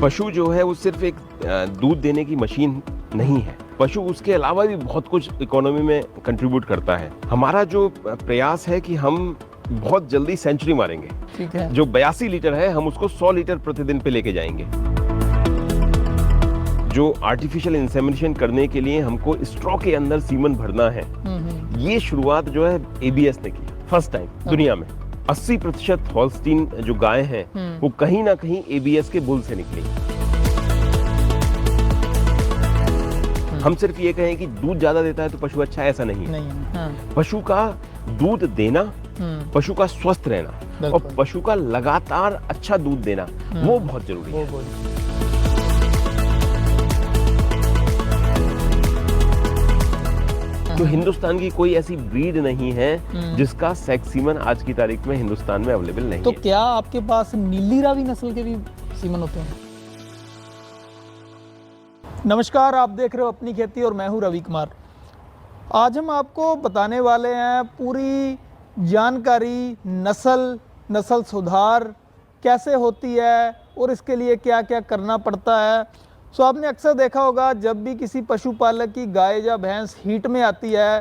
पशु जो है वो सिर्फ एक दूध देने की मशीन नहीं है। पशु उसके अलावा भी बहुत कुछ इकोनॉमी में कंट्रीब्यूट करता है। हमारा जो प्रयास है कि हम बहुत जल्दी सेंचुरी मारेंगे। ठीक है। जो 82 लीटर है हम उसको 100 लीटर प्रतिदिन पे लेके जाएंगे। जो आर्टिफिशियल इंसेमिनेशन करने के लिए हमको स्ट्रॉ के अंदर सीमन भरना है, ये शुरुआत जो है एबीएस ने की, फर्स्ट टाइम दुनिया में। 80% हॉल्स्टीन जो गाय हैं वो कहीं ना कहीं एबीएस के बुल से निकली। हम सिर्फ ये कहें कि दूध ज्यादा देता है तो पशु अच्छा है, ऐसा नहीं है। पशु का दूध देना, पशु का स्वस्थ रहना और पशु का लगातार अच्छा दूध देना वो बहुत जरूरी है। तो हिंदुस्तान की कोई ऐसी ब्रीड नहीं है जिसका सेक्स सीमन आज की तारीख में हिंदुस्तान में अवेलेबल नहीं तो है। क्या आपके पास नीली रावी नस्ल के भी सीमन होते हैं? नमस्कार, आप देख रहे हो अपनी खेती और मैं हूं रवि कुमार। आज हम आपको बताने वाले हैं पूरी जानकारी नस्ल सुधार कैसे होती है और इसके लिए क्या क्या करना पड़ता है। सो आपने अक्सर देखा होगा जब भी किसी पशुपालक की गाय या भैंस हीट में आती है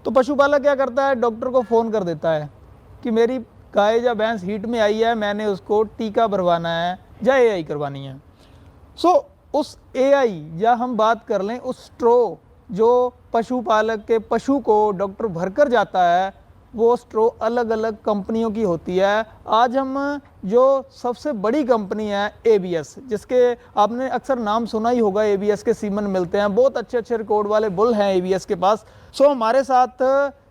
तो पशुपालक क्या करता है, डॉक्टर को फ़ोन कर देता है कि मेरी गाय या भैंस हीट में आई है, मैंने उसको टीका भरवाना है या एआई करवानी है। सो उस एआई या हम बात कर लें उस स्ट्रो जो पशुपालक के पशु को डॉक्टर भर कर जाता है, वो स्ट्रो अलग अलग कंपनियों की होती है। आज हम जो सबसे बड़ी कंपनी है एबीएस, जिसके आपने अक्सर नाम सुना ही होगा, एबीएस के सीमन मिलते हैं, बहुत अच्छे अच्छे रिकॉर्ड वाले बुल हैं एबीएस के पास। सो हमारे साथ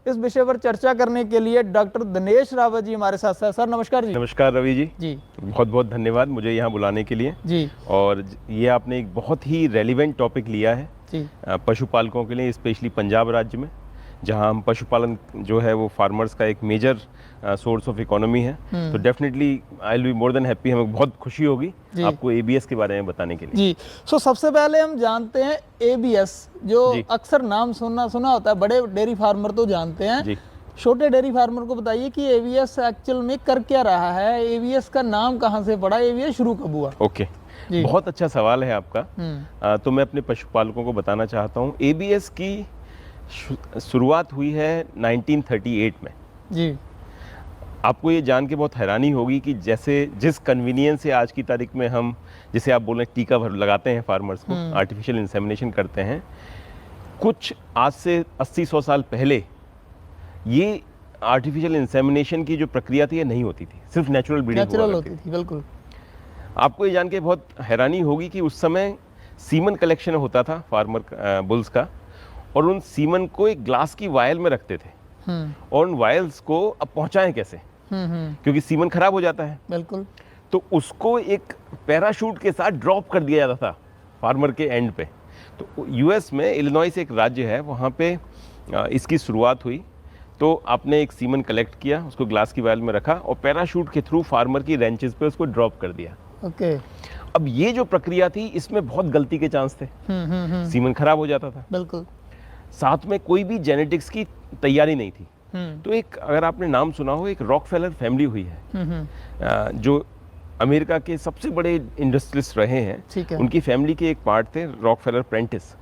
इस विषय पर चर्चा करने के लिए डॉक्टर दिनेश रावत जी हमारे साथ हैं। सर नमस्कार जी। नमस्कार रवि जी। जी बहुत बहुत धन्यवाद मुझे यहाँ बुलाने के लिए जी। और ये आपने एक बहुत ही रेलिवेंट टॉपिक लिया है जी। पशुपालकों के लिए, स्पेशली पंजाब राज्य में जहाँ हम पशुपालन जो है वो फार्मर्स का एक मेजर सोर्स ऑफ इकोनॉमी है। तो definitely I will be more than happy, हमें बहुत खुशी होगी आपको एबीएस के बारे में बताने के लिए। जी। सो सबसे पहले हम जानते हैं एबीएस, जो अक्सर नाम सुना होता है, बड़े डेयरी फार्मर तो जानते हैं जी। छोटे डेयरी फार्मर को बताइए कि एबीएस एक्चुअल में कर क्या रहा है, एबीएस का नाम कहाँ से पड़ा, एबीएस शुरू कब हुआ? ओके, बहुत अच्छा सवाल है आपका। तो मैं अपने पशुपालकों को बताना चाहता हूँ एबीएस की शुरुआत हुई है 1938 में जी। आपको ये जान के बहुत हैरानी होगी कि जैसे जिस कन्वीनियंस से आज की तारीख में हम, जैसे आप बोल रहे हैं, टीका भर लगाते हैं फार्मर्स को, आर्टिफिशियल इंसेमिनेशन करते हैं, कुछ आज से 80-100 साल पहले ये आर्टिफिशियल इंसेमिनेशन की जो प्रक्रिया थी ये नहीं होती थी, सिर्फ नेचुरल ब्रीडिंग होती थी। बिल्कुल। आपको ये जान के बहुत हैरानी होगी कि उस समय सीमन कलेक्शन होता था फार्मर बुल्स का, और उन सीमन को एक ग्लास की वायल में रखते थे और उन वायल्स को अब पहुंचाएं कैसे, क्योंकि सीमन खराब हो जाता है। बिल्कुल। तो उसको एक पैराशूट के साथ ड्रॉप कर दिया जाता था फार्मर के एंड पे। तो यूएस में इलिनॉइस एक राज्य है, वहाँ पे इसकी शुरुआत हुई। तो आपने एक सीमन कलेक्ट किया, उसको ग्लास की वायल में रखा और पैराशूट के थ्रू फार्मर की रेंचेस पे उसको ड्रॉप कर दिया। ओके। अब ये जो प्रक्रिया थी इसमें बहुत गलती के चांस थे, सीमन खराब हो जाता था। बिल्कुल। साथ में कोई भी जेनेटिक्स की तैयारी नहीं थी। तो एक, अगर आपने नाम सुना हो, एक रॉकफेलर फैमिली हुई है जो अमेरिका के सबसे बड़े इंडस्ट्रियलिस्ट रहे हैं। उनकी फैमिली के एक पार्ट थे रॉकफेलर प्रेंटिस।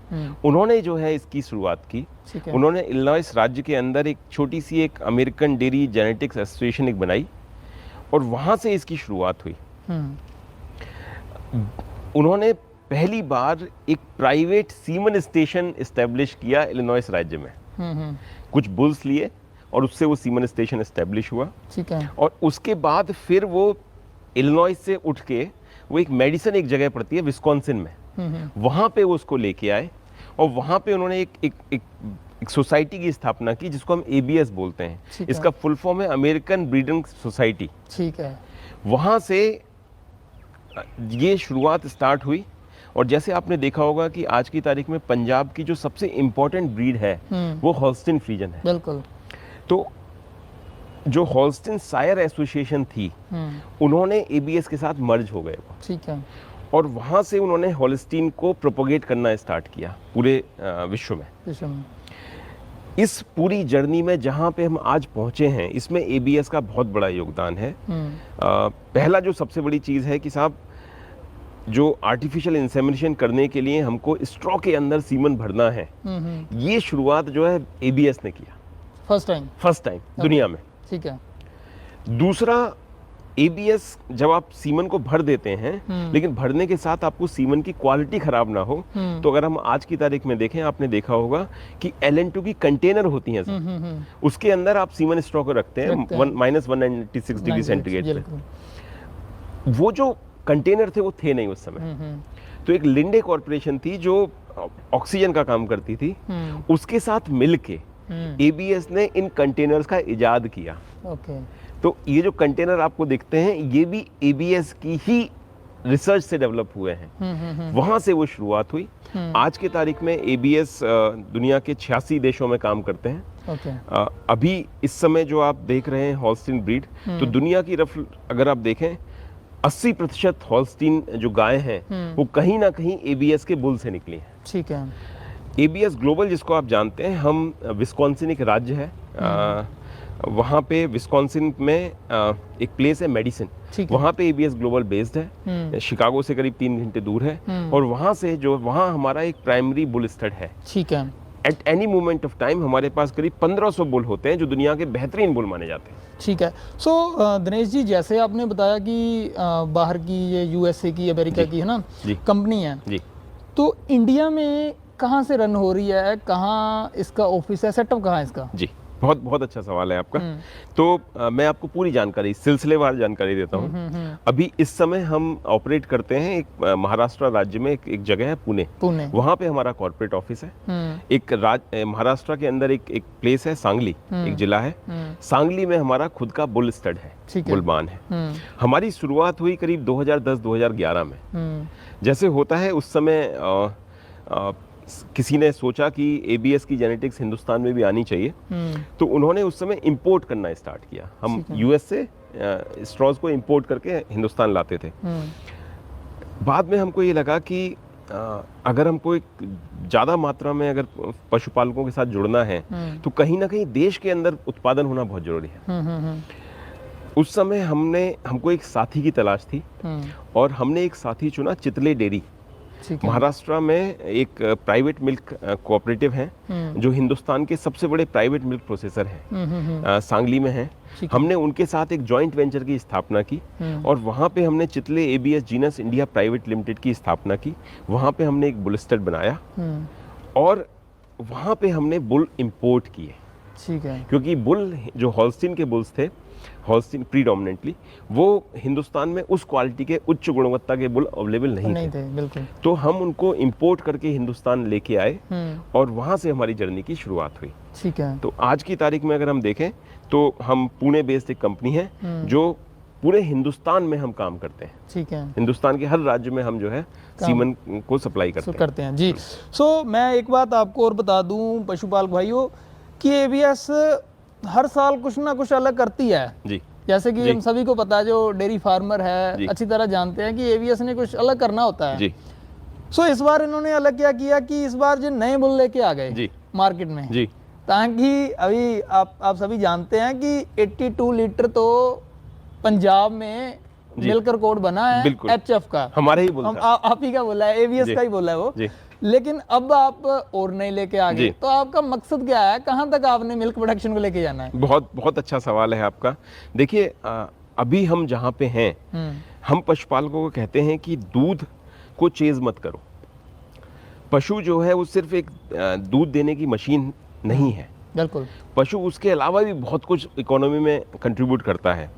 उन्होंने जो है इसकी शुरुआत की। उन्होंने इलिनॉइस राज्य के अंदर एक छोटी सी एक अमेरिकन डेयरी जेनेटिक्स एसोसिएशन एक बनाई और वहाँ से इसकी शुरुआत हुई। उन्होंने पहली बार एक प्राइवेट सीमन स्टेशन एस्टेब्लिश किया इलिनॉइस राज्य में। कुछ बुल्स लिए और उससे वो सीमन स्टेशन एस्टेब्लिश हुआ। ठीक है। और उसके बाद फिर वो इलिनॉइस से उठ के वो एक मेडिसन एक जगह पड़ती है विस्कॉन्सिन में, वहाँ पे वो उसको लेके आए और वहाँ पे उन्होंने एक सोसाइटी की स्थापना की जिसको हम एबीएस बोलते हैं। इसका फुल फॉर्म है अमेरिकन ब्रीडिंग सोसाइटी। ठीक है। वहाँ से ये शुरुआत स्टार्ट हुई और जैसे आपने देखा होगा कि आज की तारीख में पंजाब की जो सबसे इम्पोर्टेंट ब्रीड है वो हॉल्स्टीन फ्रीजन है। बिल्कुल। तो जो हॉल्स्टीन सायर एसोसिएशन थी उन्होंने एबीएस के साथ मर्ज हो गए। ठीक है। और वहाँ से उन्होंने हॉल्स्टीन को प्रोपोगेट करना स्टार्ट किया पूरे विश्व में। इस पूरी जर्नी में जहाँ पे हम आज पहुँचे हैं इसमें एबीएस का बहुत बड़ा योगदान है। पहला जो सबसे बड़ी चीज़ है कि साहब जो आर्टिफिशियल इंसेमिनेशन करने के लिए हमको स्ट्रॉ के अंदर सीमन भरना है, ये शुरुआत जो है एबीएस ने किया फर्स्ट टाइम दुनिया में। ठीक है। दूसरा, एबीएस जब आप सीमन को भर देते हैं, लेकिन भरने के साथ आपको सीमन की क्वालिटी खराब ना हो, तो अगर हम आज की तारीख में देखें, आपने देखा होगा कि LN2 की कंटेनर होती हैं सर, उसके अंदर आप सीमन स्ट्रॉ को रखते हैं -196 डिग्री सेंटीग्रेड पे। वो जो कंटेनर थे वो थे नहीं उस समय। तो एक लिंडे कॉर्पोरेशन थी जो ऑक्सीजन का काम करती थी, उसके साथ मिलके एबीएस ने इन कंटेनर्स का इजाद किया। तो ये जो कंटेनर आपको दिखते हैं, ये भी एबीएस की ही रिसर्च से डेवलप हुए हैं। वहां से वो शुरुआत हुई। आज के तारीख में एबीएस दुनिया के 86 देशों में काम करते हैं। अभी इस समय जो आप देख रहे हैं हॉल्स्टीन ब्रीड, तो दुनिया की रफ अगर आप देखें 80% हॉल्स्टीन जो गाय हैं वो कहीं ना कहीं एबीएस के बुल से निकली हैं। ठीक है। एबीएस ग्लोबल जिसको आप जानते हैं, हम विस्कॉन्सिन एक राज्य है, वहाँ पे विस्कॉन्सिन में एक प्लेस है मेडिसिन, वहाँ पे एबीएस ग्लोबल बेस्ड है, शिकागो से करीब 3 घंटे दूर है, और वहाँ से जो वहाँ हमारा एक प्राइमरी बुल स्टड है। ठीक है। At any moment of time हमारे पास करीब 1500 बुल होते हैं जो दुनिया के बेहतरीन बुल माने जाते हैं। ठीक है। सो दिनेश जी, जैसे आपने बताया कि बाहर की ये यूएसए की, अमेरिका की है ना कंपनी है जी, तो इंडिया में कहाँ से रन हो रही है, कहाँ इसका ऑफिस है, सेटअप कहाँ है इसका? जी, बहुत बहुत अच्छा सवाल है आपका। तो मैं आपको पूरी जानकारी, सिलसिलेवार जानकारी देता हूँ। अभी इस समय हम ऑपरेट करते हैं एक महाराष्ट्र राज्य में एक जगह है पुणे, वहाँ पे हमारा कॉर्पोरेट ऑफिस है। एक महाराष्ट्र के अंदर एक प्लेस है सांगली, एक जिला है, सांगली में हमारा खुद का बुल स्टड है, बुलबान है। हमारी शुरुआत हुई करीब 2010-2011 में। जैसे होता है उस समय किसी ने सोचा कि एबीएस की जेनेटिक्स हिंदुस्तान में भी आनी चाहिए, तो उन्होंने उस समय इंपोर्ट करना स्टार्ट किया। हम यूएस से स्ट्रॉज को इंपोर्ट करके हिंदुस्तान लाते थे। बाद में हमको ये लगा कि अगर हमको एक ज़्यादा मात्रा में अगर पशुपालकों के साथ जुड़ना है, तो कहीं ना कहीं देश के अंदर उत्पादन होना बहुत जरूरी है। उस समय हमको एक साथी की तलाश थी, और हमने एक साथी चुना, चितले डेयरी। महाराष्ट्र में एक प्राइवेट मिल्क कोऑपरेटिव है जो हिंदुस्तान के सबसे बड़े प्राइवेट मिल्क प्रोसेसर हैं, सांगली में है। हमने उनके साथ एक जॉइंट वेंचर की स्थापना की, और वहाँ पे हमने चितले ABS genus India private limited की स्थापना की। वहाँ पे हमने एक बुल स्टड बनाया, और वहाँ पे हमने बुल इंपोर्ट किए। ठीक है। क्योंकि बुल जो हॉल्स्टीन के बुल्स थे, हॉल्स्टीन प्रीडोमिनेंटली, वो हिंदुस्तान में उस क्वालिटी के उच्च गुणवत्ता के बुल अवेलेबल नहीं थे। बिल्कुल। तो हम उनको इंपोर्ट करके हिंदुस्तान लेके आए, और वहाँ से हमारी जर्नी की शुरुआत हुई। ठीक है। तो आज की तारीख में अगर हम देखें, तो हम पुणे बेस्ड एक कंपनी है जो पूरे हिंदुस्तान में हम काम करते हैं। ठीक है। हिंदुस्तान के हर राज्य में हम जो है सीमन को सप्लाई करते हैं जी। सो मैं एक बात आपको और बता दूं पशुपालक भाइयों, कि एबीएस हर साल कुछ ना कुछ अलग करती है जी। जैसे कि हम सभी को पता है, जो डेयरी फार्मर है अच्छी तरह जानते हैं कि एबीएस ने कुछ अलग करना होता है जी। सो इस बार इन्होंने अलग क्या किया कि इस बार जो नए बुल लेके आ गए मार्केट में जी, ताकि अभी आप सभी जानते हैं कि 82 लीटर तो पंजाब में मिल्क रिकॉर्ड बना है एचएफ का, हमारे ही बुल था। आप ही का बोला है, एबीएस का ही बोला है वो जी। लेकिन अब आप और नहीं लेके आ गए, तो आपका मकसद क्या है, कहां तक आपने मिल्क प्रोडक्शन को लेके जाना है? बहुत बहुत अच्छा सवाल है आपका। देखिए, अभी हम जहां पे हैं, हम पशुपालकों को कहते हैं कि दूध को चेज मत करो। पशु जो है वो सिर्फ एक दूध देने की मशीन नहीं है। बिल्कुल। पशु उसके अलावा भी बहुत कुछ इकोनॉमी में कंट्रीब्यूट करता है।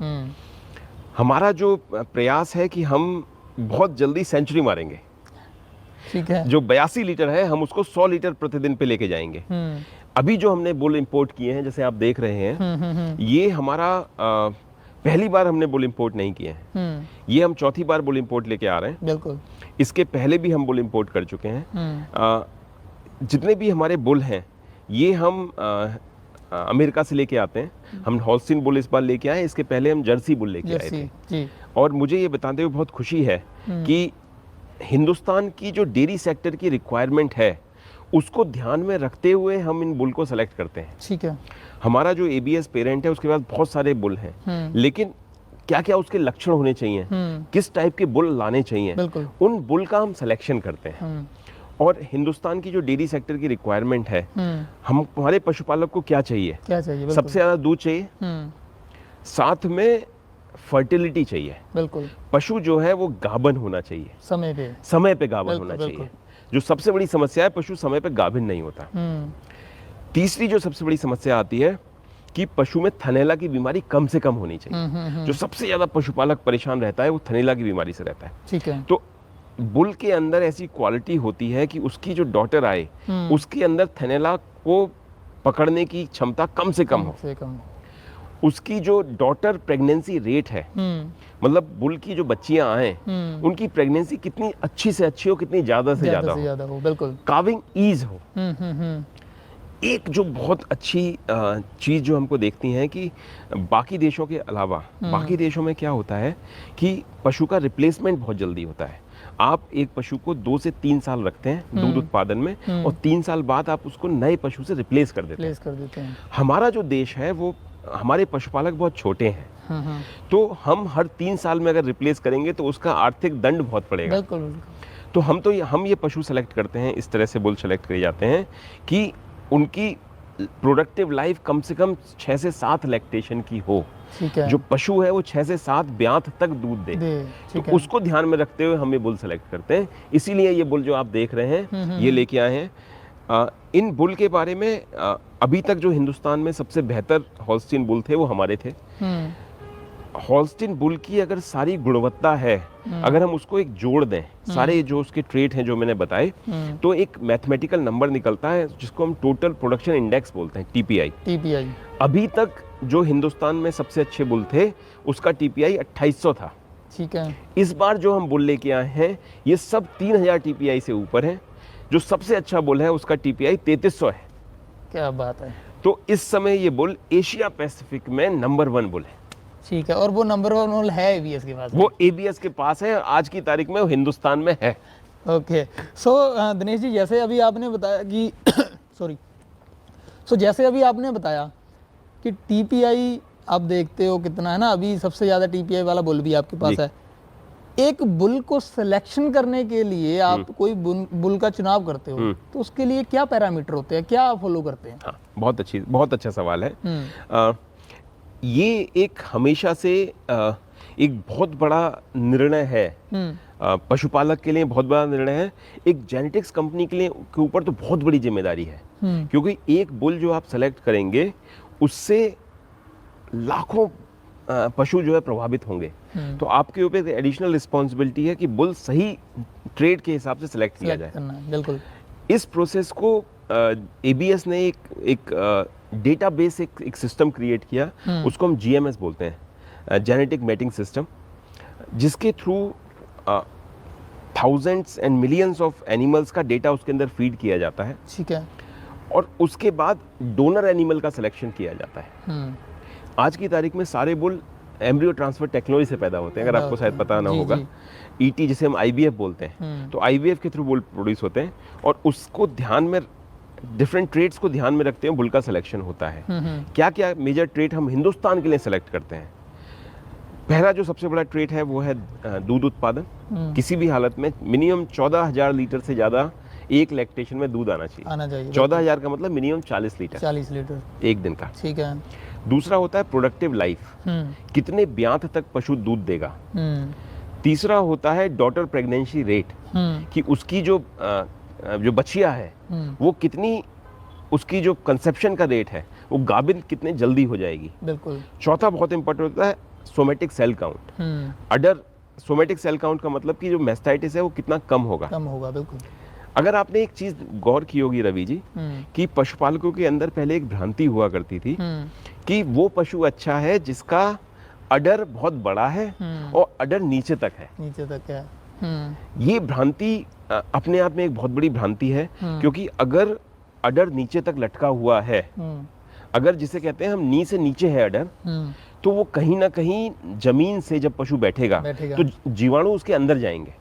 हमारा जो प्रयास है कि हम बहुत जल्दी सेंचुरी मारेंगे। ठीक है। जो 82 लीटर है, हम उसको 100 लीटर प्रतिदिन पे लेके जाएंगे। अभी जो हमने बुल इंपोर्ट किए हैं, जैसे आप देख रहे हैं, ये हमारा पहली बार हमने बुल इंपोर्ट नहीं किए हैं। ये हम चौथी बार बुल इंपोर्ट लेके आ रहे हैं। बिल्कुल। इसके पहले भी हम बुल इंपोर्ट कर चुके हैं। जितने भी हमारे बुल हैं, ये हम अमेरिका से लेके आते हैं। हम हॉल्स्टीन बुल इस बार लेके आए, इसके पहले हम जर्सी बुल लेके आए थे जी। और मुझे ये बताते हुए बहुत खुशी है कि हिंदुस्तान की जो डेयरी सेक्टर की रिक्वायरमेंट है, उसको ध्यान में रखते हुए हम इन बुल को सेलेक्ट करते हैं। ठीक है। हमारा जो एबीएस पेरेंट है, उसके पास बहुत सारे बुल हैं, लेकिन क्या क्या उसके लक्षण होने चाहिए, किस टाइप के बुल लाने चाहिए, बिल्कुल। उन बुल का हम सिलेक्शन करते हैं। और हिंदुस्तान की जो डेयरी सेक्टर की रिक्वायरमेंट है, हम हमारे पशुपालक को क्या चाहिए, क्या चाहिए, बिल्कुल। सबसे ज़्यादा दूध चाहिए, साथ में फर्टिलिटी चाहिए, बिल्कुल। पशु जो है वो गाभिन होना चाहिए, समय पे गाभिन होना चाहिए। जो सबसे बड़ी समस्या है, पशु समय पे गाभिन नहीं होता। तीसरी जो सबसे बड़ी समस्या आती है कि पशु में थनैला की बीमारी कम से कम होनी चाहिए। जो सबसे ज्यादा पशुपालक परेशान रहता है वो थनैला की बीमारी से रहता है। ठीक है। तो बुल के अंदर ऐसी क्वालिटी होती है कि उसकी जो डॉटर आए उसके अंदर थनैला को पकड़ने की क्षमता कम से कम हो। उसकी जो डॉटर प्रेगनेंसी रेट है, मतलब बुल की जो बच्चियां आए उनकी प्रेगनेंसी कितनी अच्छी से अच्छी हो, कितनी ज्यादा से ज्यादा हो, बिल्कुल। काविंग ईज हो। एक जो बहुत अच्छी चीज़ जो हमको देखती हैं कि बाकी देशों के अलावा बाकी देशों में क्या होता है कि पशु का रिप्लेसमेंट बहुत जल्दी होता है। आप एक पशु को 2 से 3 साल रखते हैं दूध उत्पादन में, और 3 साल बाद आप उसको नए पशु से रिप्लेस कर देते हैं। हमारा जो देश है वो, हमारे पशुपालक बहुत छोटे हैं, तो हम हर 3 साल में अगर रिप्लेस करेंगे तो उसका आर्थिक दंड बहुत पड़ेगा। तो हम ये पशु सेलेक्ट करते हैं, इस तरह से बुल सेलेक्ट करे जाते हैं कि उनकी प्रोडक्टिव लाइफ कम से कम 6 से 7 लैक्टेशन की हो। ठीक है। जो पशु है वो 6 से 7 ब्यात तक दूध दे। तो उसको ध्यान में रखते हुए हम ये बुल सेलेक्ट करते हैं। इसीलिए ये बुल जो आप देख रहे हैं ये लेके आए हैं। इन बुल के बारे में अभी तक जो हिंदुस्तान में सबसे बेहतर हॉल्स्टीन बुल थे वो हमारे थे। हॉल्स्टीन बुल की अगर सारी गुणवत्ता है, अगर हम उसको एक जोड़ दें, सारे जो उसके ट्रेट हैं जो मैंने बताए, तो एक मैथमेटिकल नंबर निकलता है जिसको हम टोटल प्रोडक्शन इंडेक्स बोलते हैं, टीपीआई। अभी तक जो हिंदुस्तान में सबसे अच्छे बुल थे उसका टीपीआई 2800 था। ठीक है। इस बार जो हम बुल लेके आए हैं ये सब 3000 टीपीआई से ऊपर है। जो सबसे अच्छा बुल है उसका टीपीआई 3300 है। क्या बात है। तो इस समय ये बुल एशिया पैसिफिक में नंबर 1 बुल है। ठीक है। और वो नंबर 1 बुल है एबीएस के पास? वो एबीएस के पास है, आज की तारीख में वो हिंदुस्तान में है। ओके। सो दिनेश जी, जैसे अभी आपने बताया कि जैसे अभी आपने बताया कि टीपीआई आप देखते हो कितना है ना, अभी सबसे ज़्यादा टीपीआई वाला बुल भी आपके पास है। एक बुल को सिलेक्शन करने के लिए आप कोई बुल का चुनाव करते हो तो उसके लिए क्या पैरामीटर होते हैं, क्या फॉलो करते हैं? हाँ, बहुत अच्छा सवाल है। ये एक हमेशा से एक बहुत बड़ा निर्णय है, पशुपालक के लिए बहुत बड़ा निर्णय है। एक जेनेटिक्स कंपनी के ऊपर तो बहुत बड़ी जिम्मेदारी है, क्योंकि एक बुल जो आप सेलेक्ट करेंगे उससे लाखों पशु जो है प्रभावित होंगे। तो आपके ऊपर एडिशनल रिस्पॉन्सिबिलिटी है कि बुल सही ट्रेड के हिसाब से सेलेक्ट किया जाए। बिल्कुल। इस प्रोसेस को एबीएस ने एक डेटाबेस, एक सिस्टम क्रिएट किया, उसको हम जीएमएस बोलते हैं, जेनेटिक मैटिंग सिस्टम, जिसके through thousands and millions of animals का डेटा उसके अंदर फीड किया जाता है। ठीक है। और उसके बाद डोनर एनिमल का सिलेक्शन किया जाता है। आज की तारीख में सारे बुल एम्ब्रियो ट्रांसफर टेक्नोलॉजी से पैदा होते हैं, अगर आपको शायद पता ना होगा। ईटी जिसे हम आईवीएफ बोलते हैं, तो आईवीएफ के थ्रू बुल प्रोड्यूस होते हैं, और उसको ध्यान में, डिफरेंट ट्रेट्स को ध्यान में रखते हुए बुल का सिलेक्शन होता है। क्या क्या मेजर ट्रेट हम हिंदुस्तान के लिए सिलेक्ट करते हैं? पहला जो सबसे बड़ा ट्रेट है वो है दूध उत्पादन। किसी भी हालत में मिनिमम 14,000 लीटर से ज्यादा एक लैक्टेशन में दूध आना चाहिए। 14,000 का मतलब मिनिमम 40 लीटर एक दिन का। ठीक है। दूसरा होता है प्रोडक्टिव लाइफ, कितने ब्यात तक पशु दूध देगा। तीसरा होता है डॉटर प्रेगनेंसी रेट, कि उसकी जो बच्चियां है वो कितनी, उसकी जो कंसेप्शन का रेट है वो गाभिन कितने जल्दी हो जाएगी। बिल्कुल। चौथा बहुत इंपॉर्टेंट होता है सोमेटिक सेल काउंट। अडर सोमेटिक सेल काउंट का मतलब कि जो मैस्टाइटिस है वो कितना कम होगा। बिल्कुल। अगर आपने एक चीज गौर की होगी रवि जी, कि पशुपालकों के अंदर पहले एक भ्रांति हुआ करती थी कि वो पशु अच्छा है जिसका अडर बहुत बड़ा है और अडर नीचे तक है। ये भ्रांति अपने आप में एक बहुत बड़ी भ्रांति है, क्योंकि अगर अडर नीचे तक लटका हुआ है, अगर जिसे कहते हैं हम नी से नीचे है अडर, तो वो कहीं ना कहीं जमीन से जब पशु बैठेगा तो जीवाणु उसके अंदर जाएंगे।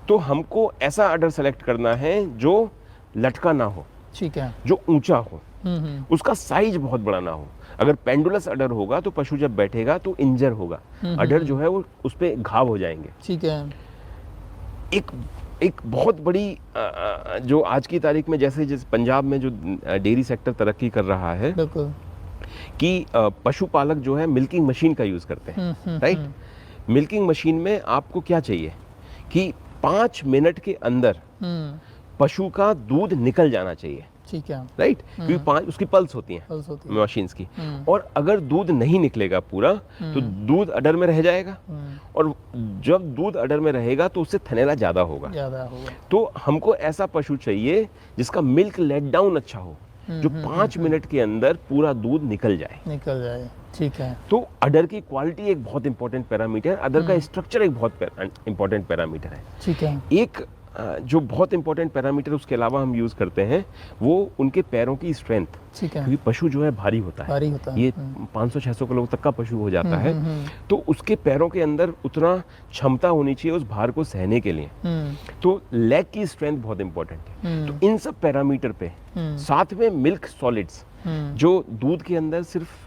तो हमको ऐसा अडर सेलेक्ट करना है जो लटका ना हो, ठीक है, जो ऊंचा हो, उसका साइज बहुत बड़ा ना हो। अगर पेंडुलस अडर होगा तो पशु जब बैठेगा तो इंजर होगा, अडर जो है वो उस पे घाव हो जाएंगे। ठीक है। एक बहुत बड़ी जो आज की तारीख में जैसे पंजाब में जो डेयरी सेक्टर तरक्की कर रहा है बिल्कुल कि पशुपालक जो है मिल्किंग मशीन का यूज करते हैं, राइट। मिल्किंग मशीन में आपको क्या चाहिए कि 5 मिनट के अंदर पशु का दूध निकल जाना चाहिए, ठीक है, राइट। क्योंकि 5 उसकी पल्स होती हैं मशीन्स की, और अगर दूध नहीं निकलेगा पूरा तो दूध अडर में रह जाएगा, और जब दूध अडर में रहेगा तो उससे थनैला ज्यादा होगा। तो हमको ऐसा पशु चाहिए जिसका मिल्क लेट डाउन अच्छा हो, जो 5 मिनट के अंदर पूरा दूध निकल जाए। ठीक है। तो अडर की क्वालिटी एक बहुत इंपॉर्टेंट पैरामीटर है, अडर का स्ट्रक्चर एक बहुत इंपॉर्टेंट पैरामीटर है। ठीक है। एक जो बहुत इंपॉर्टेंट पैरामीटर उसके अलावा हम यूज करते हैं वो उनके पैरों की स्ट्रेंथ, क्योंकि पशु जो है भारी होता है, ये 500-600 किलो तक का पशु हो जाता है, तो उसके पैरों के अंदर उतना क्षमता होनी चाहिए उस भार को सहने के लिए। तो लेग की स्ट्रेंथ बहुत इंपॉर्टेंट है। तो इन सब पैरामीटर पे साथ में मिल्क सॉलिड्स, जो दूध के अंदर सिर्फ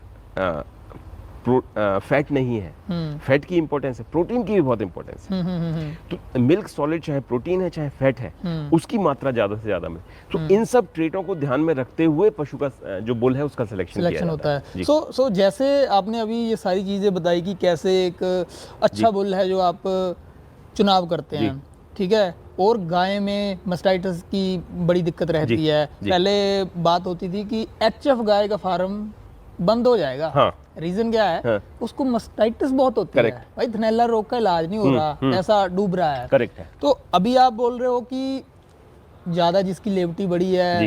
फैट नहीं है, फैट की इंपॉर्टेंस है, प्रोटीन की भी बहुत इंपॉर्टेंस है। तो मिल्क सॉलिड चाहे प्रोटीन है चाहे फैट है, उसकी मात्रा ज्यादा से ज्यादा में, तो इन सब ट्रेटों को ध्यान में रखते हुए पशु का जो बुल है उसका सिलेक्शन होता है। सो जैसे आपने अभी ये सारी चीजें बताई कि कैसे एक अच्छा बुल है जो आप चुनाव करते हैं, ठीक है, और गाय में मास्टाइटिस की बड़ी दिक्कत रहती है। पहले बात होती थी कि HF गाय का फार्म बंद हो जाएगा। हाँ। रीजन क्या है? हाँ। उसको मास्टाइटिस बहुत होती है भाई, थनैला रोग का इलाज नहीं हो रहा, ऐसा डूब रहा है। करेक्ट है। तो अभी आप बोल रहे हो कि ज्यादा जिसकी लेवटी बड़ी है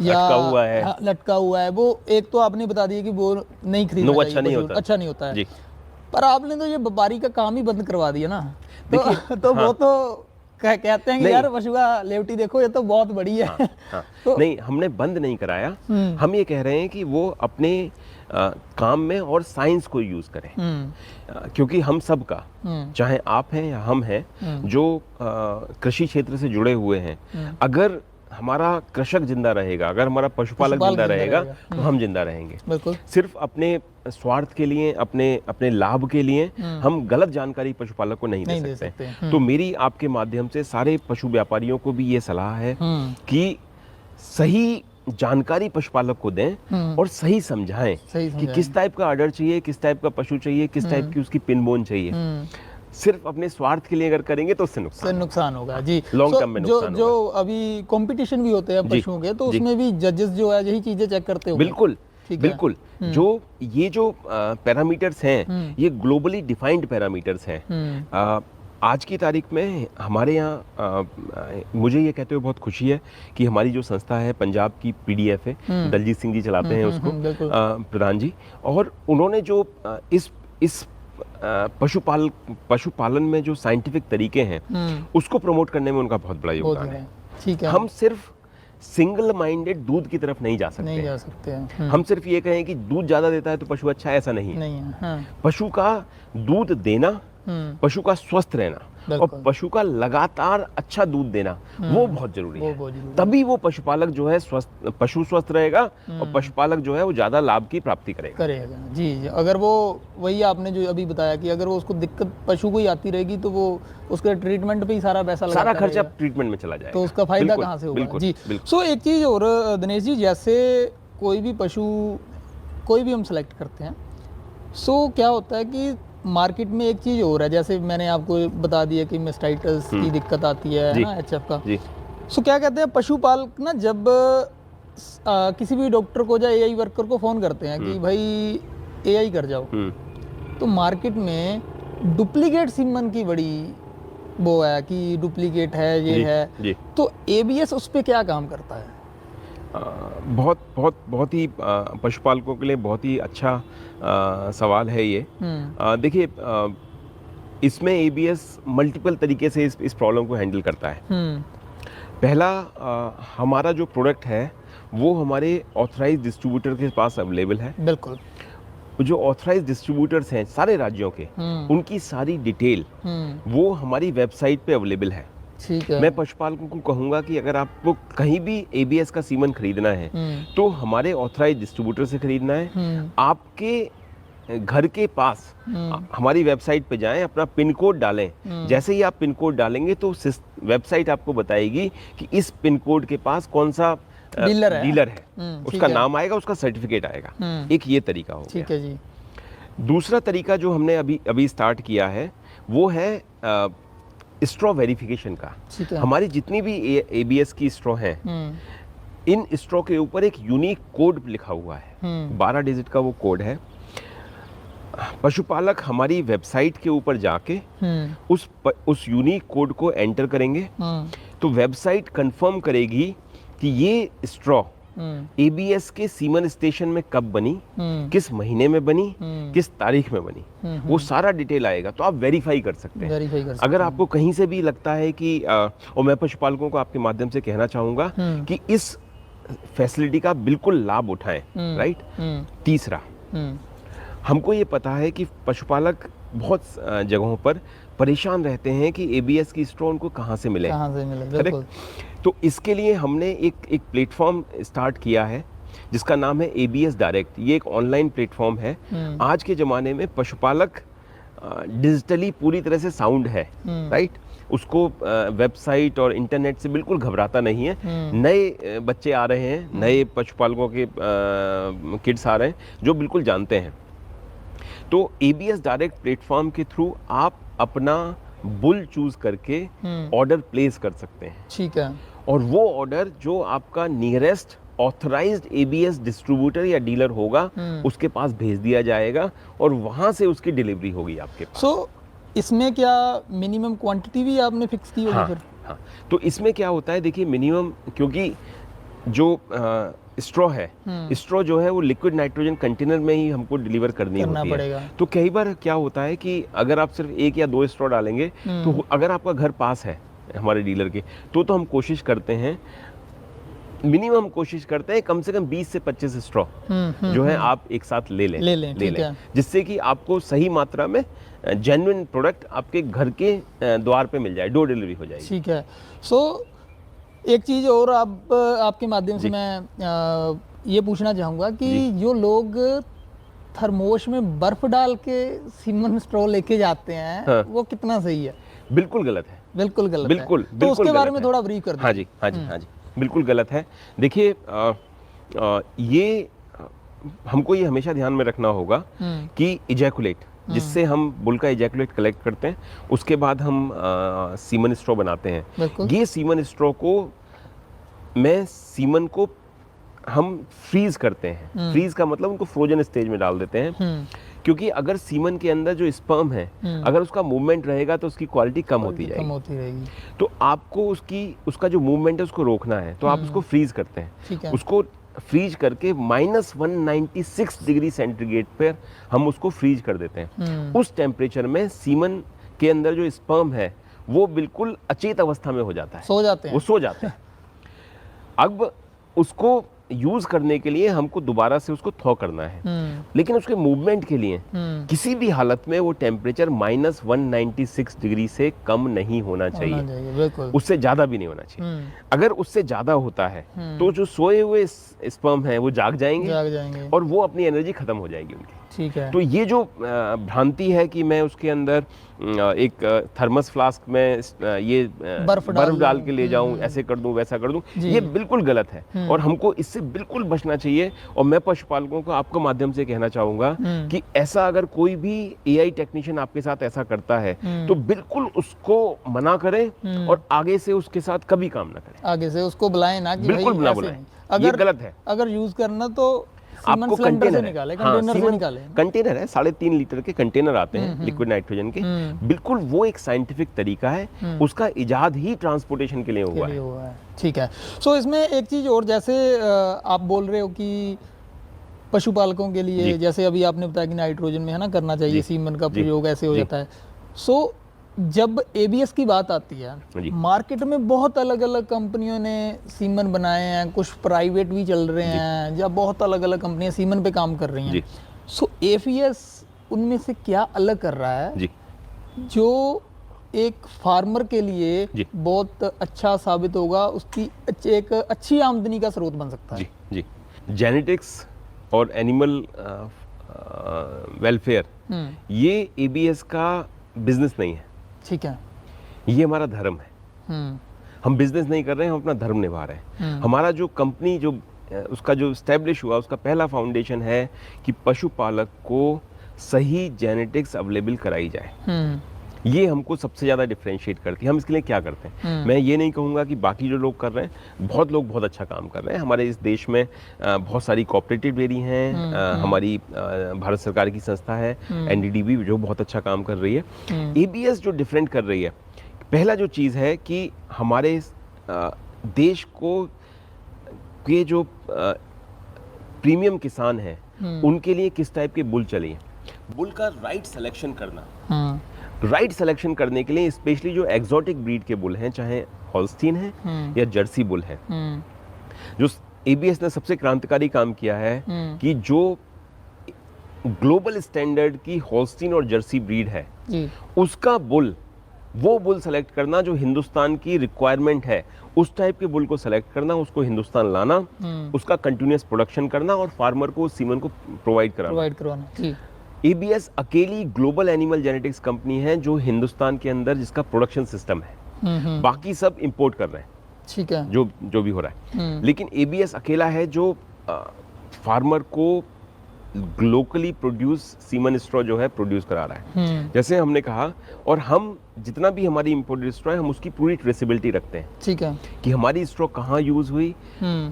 या लटका हुआ है, वो एक तो आपने बता दिया कि वो नहीं खरीदना चाहिए, अच्छा नहीं होता है। पर आपने तो ये व्यापारी का काम ही बंद करवा दिया ना, तो वो तो कहते हैं कि यार पशु का लेवटी देखो ये तो बहुत बड़ी है। हाँ। तो नहीं, हमने बंद नहीं कराया, हम ये कह रहे हैं कि वो अपने काम में और साइंस को यूज करें, क्योंकि हम सब का, चाहे आप हैं या हम हैं, जो कृषि क्षेत्र से जुड़े हुए हैं, अगर हमारा कृषक जिंदा रहेगा, अगर हमारा पशुपालक जिंदा रहेगा तो हम जिंदा रहेंगे। बिल्कुल। सिर्फ अपने स्वार्थ के लिए, अपने लाभ के लिए हम गलत जानकारी पशुपालक को नहीं दे सकते। तो मेरी आपके माध्यम से सारे पशु व्यापारियों को भी ये सलाह है कि सही जानकारी पशुपालक को दें और सही समझाएं कि किस टाइप का ऑर्डर चाहिए, किस टाइप का पशु चाहिए, किस टाइप की उसकी पिनबोन चाहिए। सिर्फ अपने स्वार्थ के लिए अगर करेंगे तो उससे नुकसान होगा जी, लॉन्ग टर्म में नुकसान जो अभी कंपटीशन भी होते हैं पशुओं के, तो उसमें भी जजेस जो है यही चीजें चेक करते होंगे। बिल्कुल। जो पैरामीटर्स हैं ये ग्लोबली डिफाइंड पैरामीटर्स हैं। आज की तारीख में हमारे यहाँ मुझे ये कहते हुए बहुत खुशी है कि हमारी जो संस्था है पंजाब की PDF है, दलजीत सिंह जी चलाते हैं उसको, प्रधान जी, और उन्होंने जो इस पशुपालन में जो साइंटिफिक तरीके हैं उसको प्रमोट करने में उनका बहुत बड़ा योगदान है। ठीक है। हम सिर्फ सिंगल माइंडेड दूध की तरफ नहीं जा सकते हैं। हम सिर्फ ये कहें कि दूध ज्यादा देता है तो पशु अच्छा, ऐसा नहीं है। हाँ। पशु का दूध देना, पशु का स्वस्थ रहना और पशु का लगातार अच्छा दूध देना वो बहुत जरूरी है। तभी वो पशुपालक जो है पशु स्वस्थ रहेगा और पशुपालक जो है वो ज्यादा लाभ की प्राप्ति करेगा। जी। अगर वो वही आपने जो अभी बताया कि अगर वो उसको दिक्कत पशु को ही आती रहेगी तो वो उसके ट्रीटमेंट पे ही सारा पैसा लगाता सारा खर्चा ट्रीटमेंट में चला जाएगा, तो उसका फायदा कहाँ से होगा? जी। सो एक चीज और दिनेश जी, जैसे कोई भी पशु कोई भी हम सेलेक्ट करते हैं, सो क्या होता है कि मार्केट में एक चीज और है, जैसे मैंने आपको बता दिया कि मास्टाइटिस की दिक्कत आती है ना, HF का। सो क्या कहते हैं पशुपालक ना, जब किसी भी डॉक्टर को या AI वर्कर को फोन करते हैं कि भाई AI कर जाओ, तो मार्केट में डुप्लीकेट सीमन की बड़ी वो है कि डुप्लीकेट है, ये है, तो ABS उस पर क्या काम करता है? बहुत ही पशुपालकों के लिए बहुत ही अच्छा सवाल है ये। देखिए, इसमें ABS मल्टीपल तरीके से इस प्रॉब्लम को हैंडल करता है। पहला, हमारा जो प्रोडक्ट है वो हमारे ऑथराइज्ड डिस्ट्रीब्यूटर के पास अवेलेबल है। बिल्कुल। जो ऑथराइज्ड डिस्ट्रीब्यूटर्स हैं सारे राज्यों के, उनकी सारी डिटेल वो हमारी वेबसाइट पे अवेलेबल है। ठीक है। मैं पशुपालकों को कहूँगा कि अगर आपको कहीं भी एबीएस का सीमन खरीदना है तो हमारे ऑथराइज डिस्ट्रीब्यूटर से खरीदना है। आपके घर के पास हमारी वेबसाइट पे जाएं, अपना पिन कोड डालें। जैसे ही आप पिन कोड डालेंगे तो वेबसाइट आपको बताएगी कि इस पिन कोड के पास कौन सा डीलर है। उसका नाम आएगा, उसका सर्टिफिकेट आएगा। एक ये तरीका हो गया। ठीक है जी। दूसरा तरीका जो हमने अभी स्टार्ट किया है वो है स्ट्रॉ वेरिफिकेशन का। हमारी जितनी भी एबीएस की स्ट्रॉ हैं, इन स्ट्रॉ के ऊपर एक यूनिक कोड लिखा हुआ है। 12 डिजिट का वो कोड है। पशुपालक हमारी वेबसाइट के ऊपर जाके उस यूनिक कोड को एंटर करेंगे तो वेबसाइट कंफर्म करेगी कि ये स्ट्रॉ एबीएस के सीमन स्टेशन में कब बनी, किस महीने में बनी, किस तारीख में बनी, वो सारा डिटेल आएगा। तो आप वेरीफाई कर सकते हैं। अगर आपको कहीं से भी लगता है कि और मैं पशुपालकों को आपके माध्यम से कहना चाहूँगा कि इस फैसिलिटी का बिल्कुल लाभ उठाएं। राइट। तीसरा, हमको ये पता है कि पशुपालक बहुत जगहों पर परेशान रहते हैं कि एबीएस की स्ट्रॉ उनको कहाँ से मिले। बिल्कुल। तो इसके लिए हमने एक प्लेटफॉर्म स्टार्ट किया है जिसका नाम है एबीएस डायरेक्ट। ये एक ऑनलाइन प्लेटफॉर्म है। आज के ज़माने में पशुपालक डिजिटली पूरी तरह से साउंड है। राइट। उसको वेबसाइट और इंटरनेट से बिल्कुल घबराता नहीं है। नए बच्चे आ रहे हैं, नए पशुपालकों के किड्स आ रहे हैं जो बिल्कुल जानते हैं। तो एबीएस डायरेक्ट प्लेटफॉर्म के थ्रू आप अपना बुल चूज करके ऑर्डर प्लेस कर सकते हैं। ठीक है। और वो ऑर्डर जो आपका नियरेस्ट ऑथराइज्ड एबीएस डिस्ट्रीब्यूटर या डीलर होगा उसके पास भेज दिया जाएगा और वहां से उसकी डिलीवरी होगी आपके पास। इसमें क्या मिनिमम क्वांटिटी भी आपने फिक्स की होगी? हाँ। तो इसमें क्या होता है, देखिए मिनिमम, क्योंकि जो स्ट्रॉ है, स्ट्रॉ जो है वो लिक्विड नाइट्रोजन कंटेनर में ही हमको डिलीवर करनी होती है। तो कई बार क्या होता है कि अगर आप सिर्फ 1 या 2 स्ट्रॉ डालेंगे तो अगर आपका घर पास है हमारे डीलर के तो हम कोशिश करते हैं, मिनिमम कोशिश करते हैं कम से कम 20 से 25 स्ट्रॉ जो है आप एक साथ ले लें, जिससे कि आपको सही मात्रा में जेन्युइन प्रोडक्ट आपके घर के द्वार पे मिल जाए, डोर डिलीवरी हो जाएगी। ठीक है। एक चीज़ और आपके माध्यम से मैं ये पूछना चाहूँगा कि जो लोग थर्मोस में बर्फ डाल के सीमन स्ट्रॉ लेके जाते हैं वो कितना सही है? बिल्कुल गलत है। बिल्कुल गलत बिल्कुल, है। तो उसके बारे में थोड़ा ब्रीफ कर दीजिए। हाँ जी, बिल्कुल गलत है। देखिए ये हमको ये हमेशा ध्यान में रखना होगा कि इजैकुलेट, जिससे हम बुल का इजैकुलेट कलेक्ट करते हैं, उसके बाद हम सीमन स्ट्रॉ बनाते हैं। ये सीमन स्ट्रॉ को सीमन को हम फ्रीज करते हैं। फ्रीज का मतलब उनको फ्रोजन स्टेज में डाल देते हैं, क्योंकि अगर सीमन के अंदर जो स्पर्म है अगर उसका मूवमेंट रहेगा तो उसकी क्वालिटी कम होती जाएगी। तो आपको उसका जो मूवमेंट है उसको रोकना है, तो आप उसको फ्रीज करते हैं। उसको फ्रीज करके -196 डिग्री सेंटीग्रेड पर हम उसको फ्रीज कर देते हैं। उस टेम्परेचर में सीमन के अंदर जो स्पर्म है वो बिल्कुल अचेत अवस्था में हो जाता है, वो सो जाते हैं। अब उसको यूज करने के लिए हमको दोबारा से उसको थॉ करना है, लेकिन उसके मूवमेंट के लिए किसी भी हालत में वो टेम्परेचर -196 डिग्री से कम नहीं होना चाहिए, उससे ज्यादा भी नहीं होना चाहिए। अगर उससे ज्यादा होता है तो जो सोए हुए स्पर्म हैं वो जाग जाएंगे और वो अपनी एनर्जी खत्म हो जाएगी उनकी। ठीक है। तो ये जो भ्रांति है कि मैं उसके अंदर एक थर्मस फ्लास्क में ये बर्फ डाल के ले जाऊं, ऐसे कर दूं, वैसा कर दूं, ये बिल्कुल गलत है और हमको इससे बिल्कुल बचना चाहिए। और मैं पशुपालकों को आपके माध्यम से कहना चाहूंगा कि ऐसा अगर कोई भी एआई टेक्नीशियन आपके साथ ऐसा करता है तो बिल्कुल उसको मना करें और आगे से उसके साथ कभी काम ना करें। आगे से उसको बुलाएं ना, कि बिल्कुल ना बुलाएं, ये गलत है। अगर यूज करना तो आपको कंटेनर निकाले, कंटेनर है, 3.5 लीटर के कंटेनर आते हैं लिक्विड नाइट्रोजन के। बिल्कुल वो एक साइंटिफिक तरीका है, उसका इजाद ही ट्रांसपोर्टेशन के लिए हुआ है। ठीक है। इसमें एक चीज और, जैसे आप बोल रहे हो कि पशुपालकों के लिए, जैसे अभी आपने बताया कि नाइट्रोजन में है ना करना चाहिए, सीमन का प्रयोग ऐसे हो जाता है। जब एबीएस की बात आती है, मार्केट में बहुत अलग अलग कंपनियों ने सीमन बनाए हैं, कुछ प्राइवेट भी चल रहे हैं, या बहुत अलग अलग कंपनियां सीमन पे काम कर रही हैं। एबीएस उनमें से क्या अलग कर रहा है जो एक फार्मर के लिए जी। बहुत अच्छा साबित होगा, उसकी एक अच्छी आमदनी का स्रोत बन सकता है। जी जी। जेनेटिक्स और एनिमल वेलफेयर, ये एबीएस का बिजनेस नहीं है, ठीक है। ये हमारा धर्म है। हम्म हम बिजनेस नहीं कर रहे हैं, हम अपना धर्म निभा रहे हैं। हमारा जो कंपनी जो उसका जो स्टैब्लिश हुआ, उसका पहला फाउंडेशन है कि पशुपालक को सही जेनेटिक्स अवेलेबल कराई जाए। ये हमको सबसे ज़्यादा डिफ्रेंशिएट करती है। हम इसके लिए क्या करते हैं, मैं ये नहीं कहूँगा कि बाकी जो लोग कर रहे हैं, बहुत लोग बहुत अच्छा काम कर रहे हैं। हमारे इस देश में बहुत सारी कोऑपरेटिव डेयरी हैं, हमारी भारत सरकार की संस्था है एनडीडीबी, जो बहुत अच्छा काम कर रही है। एबीएस जो डिफरेंट कर रही है, पहला जो चीज़ है कि हमारे देश को के जो प्रीमियम किसान हैं, उनके लिए किस टाइप के बुल चाहिए, बुल का राइट सिलेक्शन करना। राइट सिलेक्शन करने के लिए स्पेशली जो एग्जॉटिक ब्रीड के बुल हैं, चाहे हॉल्स्टीन है या जर्सी बुल है, जो एबीएस ने सबसे क्रांतिकारी काम किया है कि जो ग्लोबल स्टैंडर्ड की हॉल्स्टीन और जर्सी ब्रीड है, उसका बुल, वो बुल सेलेक्ट करना जो हिंदुस्तान की रिक्वायरमेंट है, उस टाइप के बुल को सेलेक्ट करना, उसको हिंदुस्तान लाना, उसका कंटिन्यूअस प्रोडक्शन करना और फार्मर को सीमन को प्रोवाइड करवाना। एबीएस अकेली ग्लोबल एनिमल जेनेटिक्स कंपनी है जो हिंदुस्तान के अंदर जिसका प्रोडक्शन सिस्टम है। बाकी सब इंपोर्ट कर रहे हैं, ठीक है, जो भी हो रहा है। लेकिन एबीएस अकेला है जो फार्मर को लोकली प्रोड्यूस सीमन स्ट्रॉ जो है प्रोड्यूस करा रहा है। जैसे हमने कहा, और हम जितना भी हमारी इंपोर्टेड स्ट्रॉ है, हम उसकी पूरी ट्रेसेबिलिटी रखते हैं, ठीक है, कि हमारी स्ट्रॉ कहाँ यूज हुई,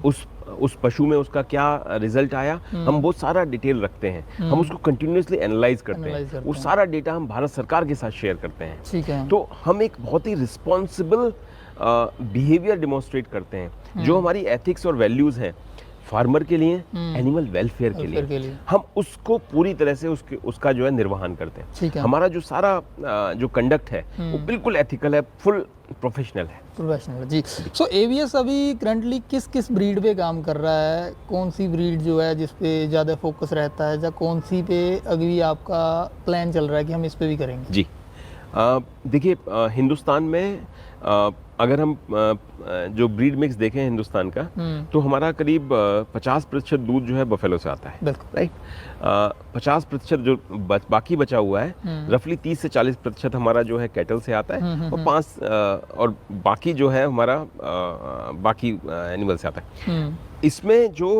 उस पशु में उसका क्या रिजल्ट आया, हम बहुत सारा डिटेल रखते हैं। हम उसको कंटिन्यूसली एनालाइज करते हैं, वो सारा डेटा हम भारत सरकार के साथ शेयर करते हैं, ठीक है। तो हम एक बहुत ही रिस्पॉन्सिबल बिहेवियर डिमोन्स्ट्रेट करते हैं, जो हमारी एथिक्स और वैल्यूज हैं फार्मर के लिए, एनिमल वेलफेयर के लिए, हम उसको पूरी तरह से उसका जो है निर्वहन करते हैं। हमारा जो सारा जो कंडक्ट है वो बिल्कुल एथिकल है, फुल प्रोफेशनल है। जी। सो एबीएस अभी करंटली किस किस ब्रीड पे काम कर रहा है, कौन सी ब्रीड जो है जिस पे ज़्यादा फोकस रहता है, या कौन सी पे अभी आपका प्लान चल रहा है कि हम इस पे भी करेंगे? जी, देखिए, हिंदुस्तान में अगर हम जो ब्रीड मिक्स देखें हिंदुस्तान का, तो हमारा करीब 50% दूध जो है बफेलो से आता है, राइट। 50% जो बाकी बचा हुआ है, रफली 30 से 40% हमारा जो है कैटल से आता है, और बाकी जो है हमारा बाकी एनिमल से आता है। इसमें जो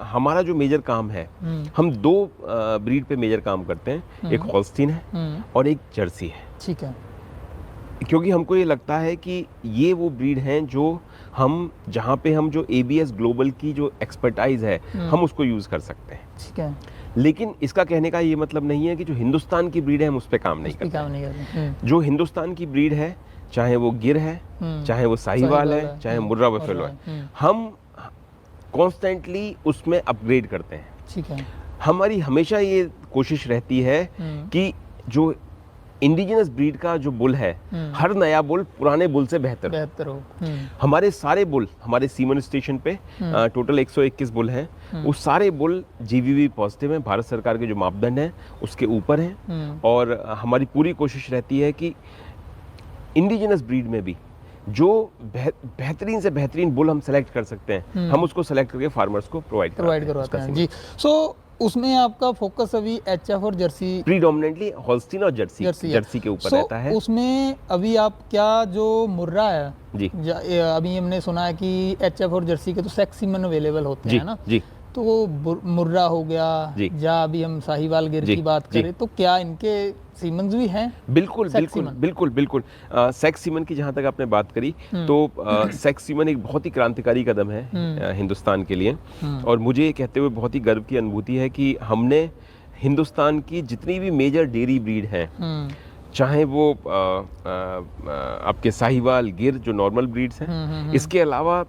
हमारा जो मेजर काम है, हम दो ब्रीड पे मेजर काम करते हैं, एक हॉल्स्टीन है और एक जर्सी है, ठीक है। क्योंकि हमको ये लगता है कि ये वो ब्रीड हैं जो हम, जहाँ पे हम जो एबीएस ग्लोबल की जो एक्सपर्टाइज है, हम उसको यूज कर सकते हैं, ठीक है। लेकिन इसका कहने का ये मतलब नहीं है कि जो हिंदुस्तान की ब्रीड है हम उस पर काम नहीं करते। जो हिंदुस्तान की ब्रीड है, चाहे वो गिर है, चाहे वो साहिवाल है, चाहे मुर्रा बफेलो है, हम कॉन्स्टेंटली उसमें अपग्रेड करते हैं, ठीक है। हमारी हमेशा ये कोशिश रहती है कि जो इंडिजिनस ब्रीड का जो बुल है, हर नया बुल पुराने बुल से बेहतर हो। हमारे सारे बुल हमारे सीमन स्टेशन पे टोटल 121 बुल हैं, वो सारे बुल जीवीवी पॉजिटिव हैं, भारत सरकार के जो मापदंड हैं उसके ऊपर हैं। और हमारी पूरी कोशिश रहती है कि इंडिजिनस ब्रीड में भी जो बेहतरीन से बेहतरीन बुल हम सेलेक्ट कर सकते हैं, हम उसको सेलेक्ट करके फार्मर्स को प्रोवाइड करवाते हैं। जी। सो उसमें आपका फोकस अभी एचएफ और जर्सी, प्रीडोमिनेंटली हॉल्स्टीन और जर्सी के ऊपर रहता है। उसमें अभी आप क्या, जो मुर्रा है जी, अभी हमने सुना है कि एचएफ और जर्सी के तो सेक्स सीमन अवेलेबल होते हैं ना जी, तो वो मुर्रा हो गया, या अभी हम साहिवाल गिर की बात करें, तो क्या इनके सीमन भी हैं? बिल्कुल सेक्स सीमन की जहाँ तक आपने बात करी, तो सेक्स सीमन एक बहुत ही क्रांतिकारी कदम है हिंदुस्तान के लिए, और मुझे ये कहते हुए बहुत ही गर्व की अनुभूति है कि हमने हिंदुस्तान की जितनी भी मेजर डेयरी ब्रीड हैं, चाहे वो आपके साहिवाल गिर जो नॉर्मल ब्रीड्स हैं, इसके अलावा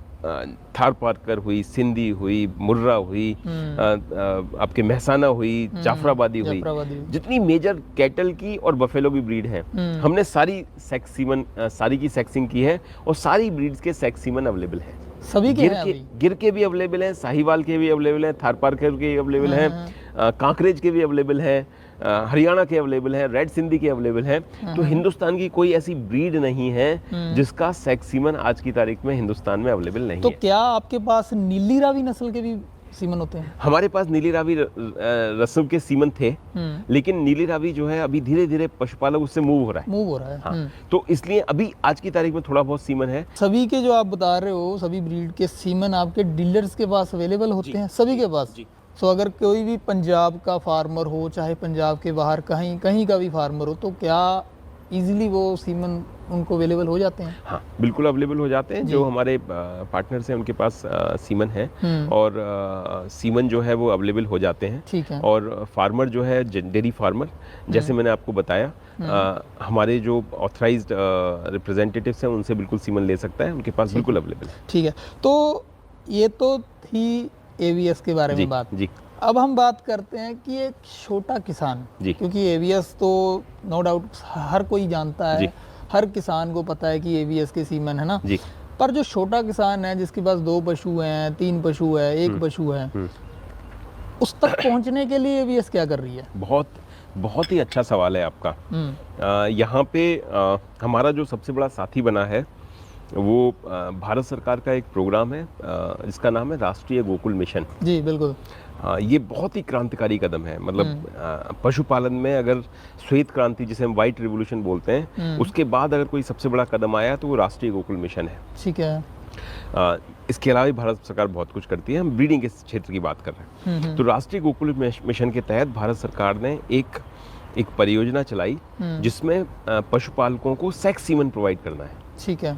थारपारकर हुई, सिंधी हुई, मुर्रा हुई, आपके महसाना हुई, जाफराबादी हुई, जितनी मेजर कैटल की और बफेलो की ब्रीड है, हमने सारी सेक्स सीमन, सारी की सेक्सिंग की है, और सारी ब्रीड्स के सेक्स सीमन अवेलेबल हैं। सभी के गिर के भी अवेलेबल हैं, साहिवाल के भी अवेलेबल हैं, थारपारकर के भी अवेलेबल हैं, कांकरेज के भी अवेलेबल हैं, हरियाणा के अवेलेबल हैं, रेड सिंधी के अवेलेबल हैं। तो हिंदुस्तान की कोई ऐसी ब्रीड नहीं है जिसका सेक्स सीमन आज की तारीख में हिंदुस्तान में अवेलेबल नहीं तो है। क्या आपके पास नीली रावी नस्ल के भी सीमन होते हैं? हमारे पास नीली रावी रस्म के सीमन थे, लेकिन नीली रावी जो है अभी धीरे धीरे पशुपालक उससे मूव हो रहा है। मूव हो रहा है। हाँ, तो इसलिए अभी आज की तारीख में थोड़ा बहुत सीमन है। सभी के जो आप बता रहे हो, सभी ब्रीड के सीमन आपके डीलर्स के पास अवेलेबल होते हैं, सभी के पास? जी। सो अगर कोई भी पंजाब का फार्मर हो, चाहे पंजाब के बाहर कहीं कहीं का भी फार्मर हो, तो क्या इजीली वो सीमन उनको अवेलेबल हो जाते हैं? हाँ, बिल्कुल अवेलेबल हो जाते हैं। जो हमारे पार्टनर्स हैं उनके पास सीमन है, और सीमन जो है वो अवेलेबल हो जाते हैं। ठीक है। और फार्मर जो है, डेयरी फार्मर, जैसे मैंने आपको बताया, हमारे जो ऑथराइज्ड रिप्रेजेंटेटिव्स हैं उनसे बिल्कुल सीमन ले सकता है, उनके पास बिल्कुल अवेलेबल है। ठीक है, तो ये तो थी एवीएस के बारे में बात। जी। अब हम बात करते हैं कि एक छोटा किसान, जी। क्योंकि एवीएस तो नो डाउट हर कोई जानता है, जी। हर किसान को पता है कि एवीएस के सीमन है ना। जी। पर जो छोटा किसान है, जिसके पास 2 पशु हैं, 3 पशु है, 1 पशु है, उस तक पहुंचने के लिए एवीएस क्या कर रही है? बहुत ही अच्छा सवाल है आपका। यहाँ पे हमारा जो सबसे बड़ा साथी बना है वो भारत सरकार का एक प्रोग्राम है जिसका नाम है राष्ट्रीय गोकुल मिशन। जी बिल्कुल। ये बहुत ही क्रांतिकारी कदम है। मतलब पशुपालन में अगर श्वेत क्रांति, जिसे हम व्हाइट रिवॉल्यूशन बोलते हैं, उसके बाद अगर कोई सबसे बड़ा कदम आया तो वो राष्ट्रीय गोकुल मिशन है। ठीक है। इसके अलावा भी भारत सरकार बहुत कुछ करती है। हम ब्रीडिंग के क्षेत्र की बात कर रहे हैं। तो राष्ट्रीय गोकुल मिशन के तहत भारत सरकार ने एक परियोजना चलाई जिसमें पशुपालकों को सेक्स सीमन प्रोवाइड करना है। ठीक है।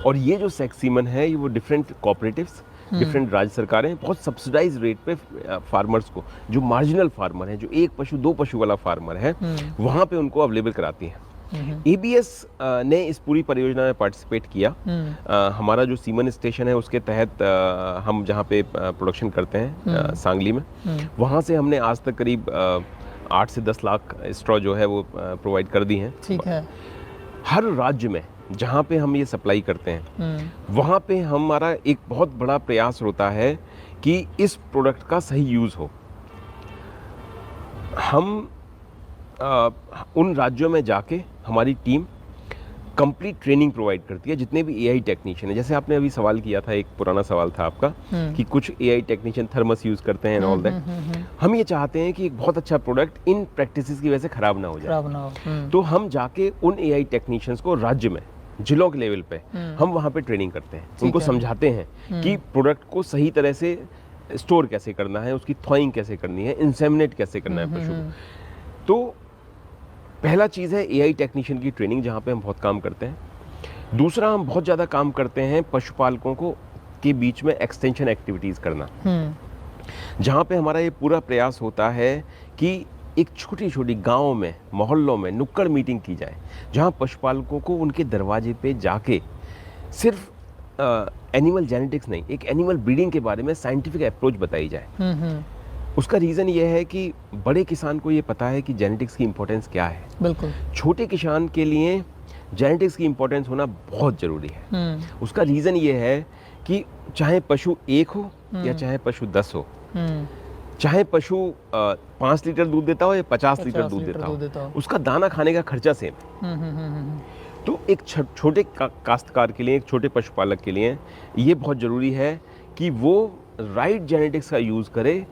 और ये जो सेक्स सीमन है, ये वो डिफरेंट कोऑपरेटिव्स, डिफरेंट राज्य सरकारें बहुत सब्सिडाइज रेट पे फार्मर्स को, जो मार्जिनल फार्मर हैं, जो 1 पशु 2 पशु वाला फार्मर है, वहाँ पे उनको अवेलेबल कराती हैं। एबीएस ने इस पूरी परियोजना में पार्टिसिपेट किया। हमारा जो सीमन स्टेशन है उसके तहत हम जहाँ पे प्रोडक्शन करते हैं सांगली में, वहाँ से हमने आज तक करीब 8 से 10 लाख स्ट्रॉ जो है वो प्रोवाइड कर दी हैं। ठीक है। हर राज्य में जहाँ पे हम ये सप्लाई करते हैं, वहाँ पे हमारा एक बहुत बड़ा प्रयास होता है कि इस प्रोडक्ट का सही यूज़ हो। हम उन राज्यों में जाके हमारी टीम कंप्लीट ट्रेनिंग प्रोवाइड करती है, जितने भी एआई टेक्नीशियन है। जैसे आपने अभी सवाल किया था, एक पुराना सवाल था आपका, कि कुछ एआई टेक्नीशियन थर्मस यूज़ करते हैं एंड ऑल दैट। हम ये चाहते हैं कि एक बहुत अच्छा प्रोडक्ट इन प्रैक्टिसेस की वजह से खराब ना हो जाए। तो हम जाके उन एआई टेक्नीशियंस को राज्य में, जिलों के लेवल पे हम वहाँ पे ट्रेनिंग करते हैं, उनको समझाते हैं कि प्रोडक्ट को सही तरह से स्टोर कैसे करना है, उसकी थॉइंग कैसे करनी है, इंसेमिनेट कैसे करना है पशु को। तो पहला चीज़ है एआई टेक्नीशियन की ट्रेनिंग, जहाँ पे हम बहुत काम करते हैं। दूसरा, हम बहुत ज़्यादा काम करते हैं पशुपालकों को के बीच में एक्सटेंशन एक्टिविटीज़ करना, जहाँ पे हमारा ये पूरा प्रयास होता है कि एक छोटी छोटी गाँव में, मोहल्लों में नुक्कड़ मीटिंग की जाए, जहाँ पशुपालकों को उनके दरवाजे पे जाके सिर्फ एनिमल जेनेटिक्स नहीं, एक एनिमल ब्रीडिंग के बारे में साइंटिफिक अप्रोच बताई जाए। उसका रीज़न ये है कि बड़े किसान को ये पता है कि जेनेटिक्स की इम्पोर्टेंस क्या है। बिल्कुल। छोटे किसान के लिए जेनेटिक्स की इम्पोर्टेंस होना बहुत ज़रूरी है। उसका रीज़न ये है कि चाहे पशु 1 हो या चाहे पशु 10 हो, चाहे पशु 5 लीटर दूध देता हो या 50 लीटर दूध देता हो, उसका दाना खाने का खर्चा सेम है। तो एक छोटे काश्तकार के लिए, एक छोटे पशुपालक के लिए ये बहुत ज़रूरी है कि वो राइट जेनेटिक्स का यूज़ करे,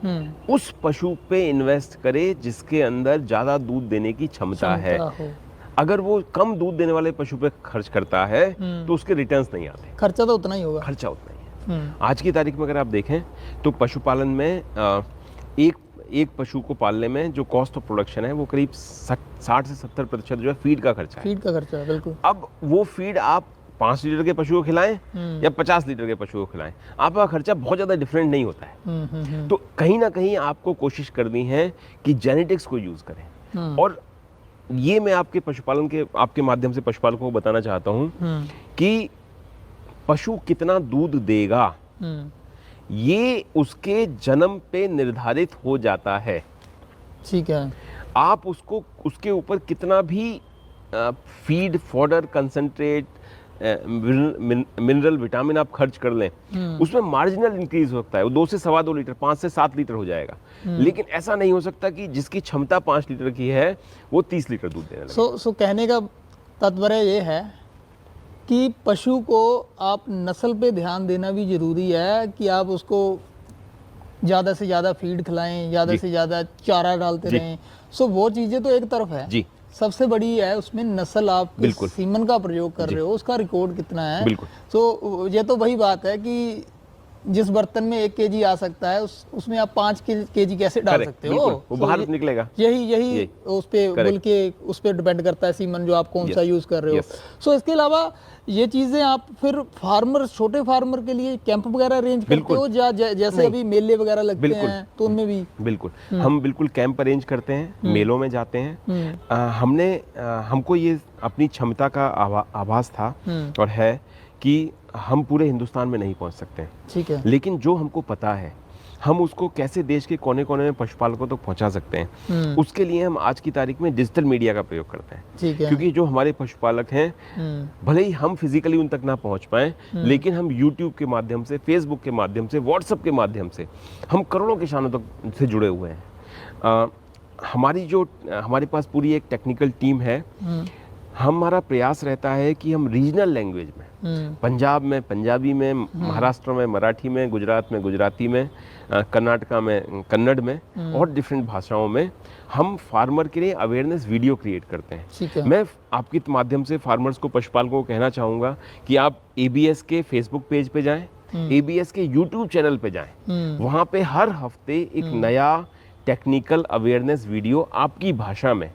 उस पशु पे इन्वेस्ट करे जिसके अंदर ज़्यादा दूध देने की क्षमता है। अगर वो कम दूध देने वाले पशु पे खर्च करता है तो उसके रिटर्न्स नहीं आते। खर्चा तो उतना ही होगा। खर्चा उतना ही है। आज की तारीख में अगर आप देखें तो पशुपालन में एक पशु को पालने में जो कॉस्ट ऑफ प्रोडक्शन है वो करीब 60 से 70% जो है फीड का खर्चा है। फीड का खर्चा है, बिल्कुल। अब वो फीड आप 5 लीटर के पशु को खिलाएं या 50 लीटर के पशु को खिलाएं, आपका खर्चा बहुत ज़्यादा डिफरेंट नहीं होता है। तो कहीं ना कहीं आपको कोशिश करनी है कि जेनेटिक्स को यूज़ करें। और ये मैं आपके माध्यम से पशुपालकों को बताना चाहता हूँ कि पशु कितना दूध देगा ये उसके जन्म पे निर्धारित हो जाता है। ठीक है। आप उसको उसके ऊपर कितना भी feed, fodder, concentrate mineral vitamin आप खर्च कर लें, उसमें मार्जिनल इंक्रीज होता है, वो 2 से सवा 2 लीटर, 5 से 7 लीटर हो जाएगा। लेकिन ऐसा नहीं हो सकता कि जिसकी क्षमता 5 लीटर की है वो 30 लीटर दूध देने लगे। सो कहने का तात्पर्य ये है कि पशु को आप नस्ल पे ध्यान देना भी जरूरी है कि आप उसको ज़्यादा से ज़्यादा फीड खिलाएं, ज़्यादा से ज़्यादा चारा डालते रहें। सो वो चीज़ें तो एक तरफ है जी, सबसे बड़ी है उसमें नस्ल, आप बिल्कुल। सीमन का प्रयोग कर रहे हो, उसका रिकॉर्ड कितना है। बिल्कुल। तो ये तो वही बात है कि जिस बर्तन में 1 केजी आ सकता है उसमें आप 5 केजी कैसे डाल Correct, सकते हो। बिल्कुल, वो So बाहर ये- निकलेगा। यही उस पे Correct. बुल के उस पे डिपेंड करता है सीमन जो आप कौन सा Yes, यूज कर रहे हो। yes. सो इसके अलावा ये चीजें आप फिर फार्मर, छोटे फार्मर के लिए कैंप वगैरह अरेंज करते बिल्कुल। हो जैसे अभी मेले वगैरह लगते बिल्कुल। हैं तो उनमें भी। बिल्कुल, हम बिल्कुल कैंप अरेंज करते हैं, मेलों में जाते हैं। हमको ये अपनी क्षमता का आभास था और है कि हम पूरे हिंदुस्तान में नहीं पहुंच सकते हैं, ठीक है। लेकिन जो हमको पता है हम उसको कैसे देश के कोने कोने में पशुपालकों तक पहुंचा सकते हैं, उसके लिए हम आज की तारीख में डिजिटल मीडिया का प्रयोग करते हैं। ठीक है। क्योंकि जो हमारे पशुपालक हैं, भले ही हम फिजिकली उन तक ना पहुंच पाए, लेकिन हम यूट्यूब के माध्यम से, फेसबुक के माध्यम से, व्हाट्सएप के माध्यम से हम करोड़ों किसानों तक से जुड़े हुए हैं। हमारे पास पूरी एक टेक्निकल टीम है। हमारा प्रयास रहता है कि हम रीजनल लैंग्वेज में, पंजाब में पंजाबी में, महाराष्ट्र में मराठी में, गुजरात में गुजराती में, कर्नाटका में कन्नड़ में और डिफरेंट भाषाओं में हम फार्मर के लिए अवेयरनेस वीडियो क्रिएट करते हैं। ठीक है। मैं आपके माध्यम से फार्मर्स को, पशुपालकों को कहना चाहूँगा कि आप ABS के फेसबुक पेज पे जाएं, ABS के यूट्यूब चैनल पे जाएं। वहाँ पे हर हफ्ते एक नया टेक्निकल अवेयरनेस वीडियो आपकी भाषा में,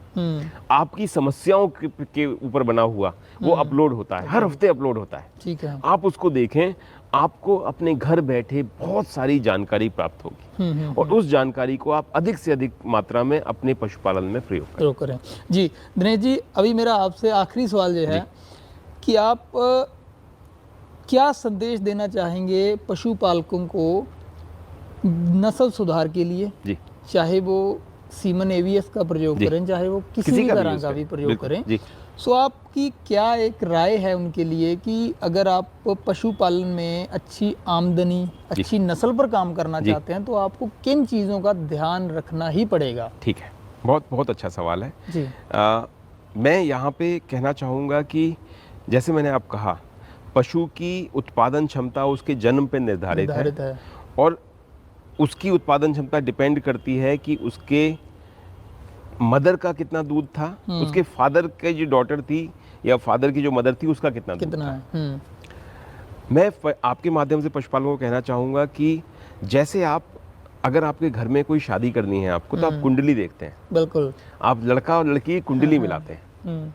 आपकी समस्याओं के ऊपर बना हुआ वो अपलोड होता है, हर हफ्ते अपलोड होता है। ठीक है। आप उसको देखें, आपको अपने घर बैठे बहुत सारी जानकारी प्राप्त होगी और उस जानकारी को आप अधिक से अधिक मात्रा में अपने पशुपालन में प्रयोग करें। जी दिनेश जी, अभी मेरा आपसे आखिरी सवाल ये है कि आप क्या संदेश देना चाहेंगे पशुपालकों को नस्ल सुधार के लिए? जी, चाहे वो सीमन ABS का प्रयोग करें, चाहे वो किसी भी तरह का भी प्रयोग करें। जी। सो आपकी क्या एक राय है उनके लिए कि अगर आप पशुपालन में अच्छी आमदनी, अच्छी नस्ल पर काम करना चाहते हैं तो आपको किन चीज़ों का ध्यान रखना ही पड़ेगा? ठीक है, बहुत बहुत अच्छा सवाल है जी। मैं यहाँ पे कहना चाहूँगा कि जैसे मैंने आप कहा, पशु की उत्पादन क्षमता उसके जन्म पे निर्धारित है और उसकी उत्पादन क्षमता डिपेंड करती है कि उसके मदर का कितना दूध था, उसके फादर की जो डॉटर थी या फादर की जो मदर थी उसका कितना दूध था। है? मैं आपके माध्यम से पशुपालकों को कहना चाहूँगा कि जैसे अगर आपके घर में कोई शादी करनी है आपको, तो आप कुंडली देखते हैं। बिल्कुल। आप लड़का और लड़की की कुंडली मिलाते हैं।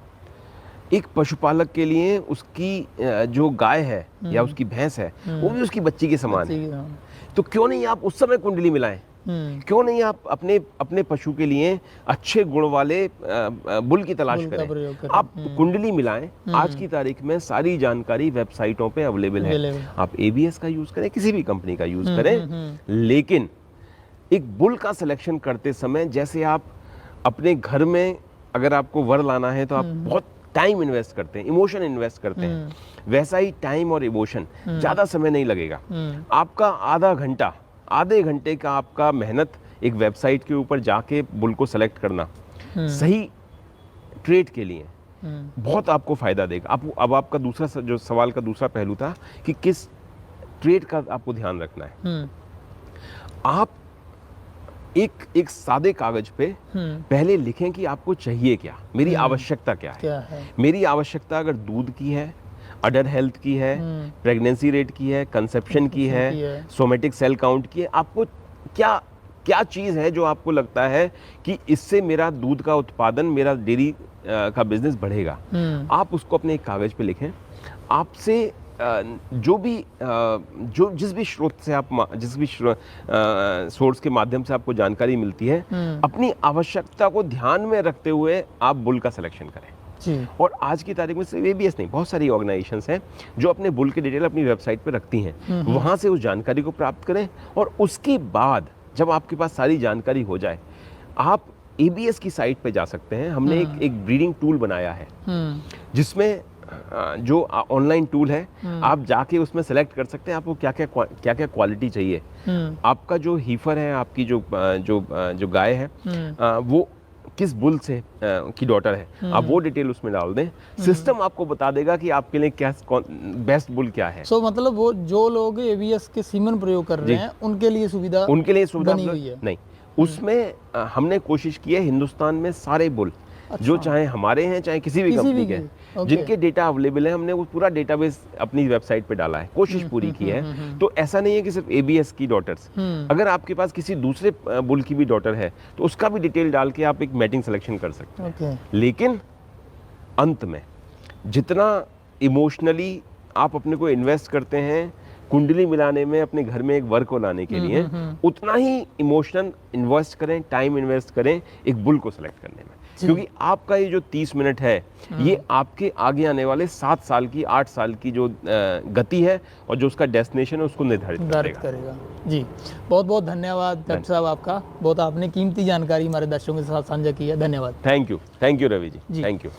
एक पशुपालक के लिए उसकी जो गाय है या उसकी भैंस है वो भी उसकी बच्ची के समान है। तो क्यों नहीं आप उस समय कुंडली मिलाएं? क्यों नहीं आप अपने पशु के लिए अच्छे गुण वाले बुल की तलाश करें? आप कुंडली मिलाएं। आज की तारीख में सारी जानकारी वेबसाइटों पे अवेलेबल है। आप ABS का यूज करें, किसी भी कंपनी का यूज करें, लेकिन एक बुल का सिलेक्शन करते समय, जैसे आप अपने घर में अगर आपको वर लाना है तो आप बहुत टाइम इन्वेस्ट करते हैं, इमोशन इन्वेस्ट करते हैं, वैसा ही टाइम और इमोशन, ज़्यादा समय नहीं लगेगा। आपका आधे घंटे का आपका मेहनत एक वेबसाइट के ऊपर जाके बुल को सेलेक्ट करना सही ट्रेड के लिए बहुत आपको फायदा देगा। अब आपका दूसरा जो सवाल का दूसरा पहलू था कि किस ट्रेड का आपको ध्यान रखना है। आप एक सादे कागज पे पहले लिखें कि आपको चाहिए क्या, मेरी आवश्यकता क्या है। मेरी आवश्यकता अगर दूध की है, अडर हेल्थ की है, प्रेगनेंसी रेट की है, कंसेप्शन की है, सोमेटिक सेल काउंट की है, आपको क्या चीज़ है जो आपको लगता है कि इससे मेरा दूध का उत्पादन, मेरा डेयरी का बिजनेस बढ़ेगा। आप उसको अपने एक कागज पे लिखें। आपसे जिस भी स्रोत से जिस भी सोर्स के माध्यम से आपको जानकारी मिलती है, अपनी आवश्यकता को ध्यान में रखते हुए आप बुल का सिलेक्शन करें। और आज की तारीख में सिर्फ ABS नहीं, बहुत सारी ऑर्गेनाइजेशंस हैं जो अपने बुल के डिटेल अपनी वेबसाइट पे रखती हैं। वहां से उस जानकारी को प्राप्त करें और उसके बाद जब आपके पास सारी जानकारी हो जाए, आप ABS की साइट पे जा सकते हैं। हमने एक ब्रीडिंग टूल बनाया है जिसमें जो ऑनलाइन टूल है, आप जाके उसमें सेलेक्ट कर सकते हैं आपको क्या क्या क्वालिटी चाहिए। आपका जो हीफर है, आपकी जो गाय है, वो किस बुल से की डॉटर है, आप वो डिटेल उसमें डाल दें, सिस्टम आपको बता देगा कि आपके लिए क्या बेस्ट बुल क्या है। सो मतलब वो जो लोग एबीएस के सीमन प्रयोग कर रहे हैं उनके लिए सुविधा बनी हुई है। नहीं, उसमें हमने कोशिश की है हिंदुस्तान में सारे बुल जो चाहे हमारे हैं चाहे किसी भी कंपनी के हैं, जिनके डेटा अवेलेबल है, हमने वो पूरा डेटाबेस अपनी वेबसाइट पे डाला है, कोशिश पूरी की है। तो ऐसा नहीं है कि सिर्फ एबीएस की डॉटर्स, अगर आपके पास किसी दूसरे बुल की भी डॉटर है तो उसका भी डिटेल डाल के आप एक मैटिंग सिलेक्शन कर सकते हैं। लेकिन अंत में जितना इमोशनली आप अपने को इन्वेस्ट करते हैं कुंडली मिलाने में, अपने घर में एक वर को लाने के लिए, उतना ही इमोशनल इन्वेस्ट करें, टाइम इन्वेस्ट करें एक बुल को सिलेक्ट करने में। क्योंकि आपका ये जो 30 मिनट है, ये आपके आगे आने वाले 7 साल की 8 साल की जो गति है और जो उसका डेस्टिनेशन है उसको निर्धारित करेगा। जी, बहुत बहुत धन्यवाद डॉक्टर साहब आपका। बहुत आपने कीमती जानकारी हमारे दर्शकों के साथ साझा की है। धन्यवाद। Thank you Ravi ji, thank you.